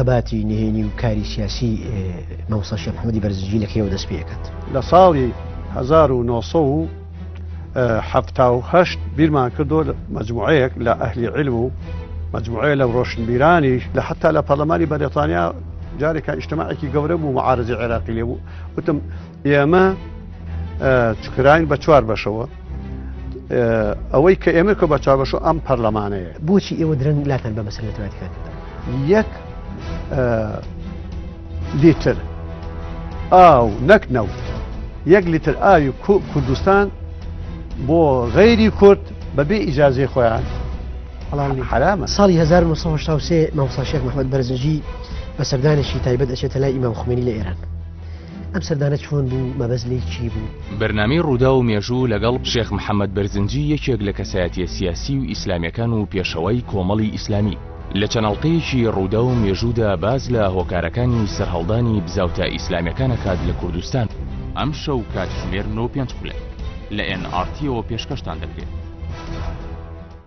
انتخاباتی نهێنی و کاری سیاسی مەوسا شێخ محەممەدی بەرزنجی لە کێوە دەست پێ دەکات لە ساڵی 1970 بیرمان کردو مجموعەیەک لە ئەهلی علم و مجموعەیە لە ڕۆشنبیرانی لە حتا لە پەرلەمانی بەریتانیا جارێکە ئیجتماعێکی گەورە بوو معارضی عێراقی لێ بوو وتم ئێمە چکراین بە چوار بەشەوە ئەوەی کە ئێمە کە بە چوار بەشەوە ئەم پەرلەمانەیە بۆچی ئێوە درەنگ لاتەن بە مەسەلە نەتوانێتەکاندا یەک لیتر ئاو نەک نەوت یەک لیتر ئاوی کوردستان بۆ غەیری کورد بەبێ ئیجازەی خۆیان حرامە. ساڵی 1970 مەوسا شێخ محەممەد بەرزنجی بە سەردانێکی تایبەت ئەچێتە لای ئیمام خومێنی لە ئێران ئەم سەردانە چۆن بوو مەبەست لێی چی بوو؟ بەرنامەی ڕوودا و مێژوو لەگەڵ شێخ محەممەد بەرزنجی یەکێک لە کەسایەتیە سیاسی و ئیسلامیەکان و پێشەوەی کۆمەڵی ئیسلامی لە چەنەڵقەیەکی ڕوودا و مێژوودا باز لە هۆکارەکانی سەرهەڵدانی بزاوتە ئیسلامیەکان کات لە کوردستان ئەم شەو کاتژمێر 9:05 لە NRT-ەوە پێشکەشتان دەکرێت.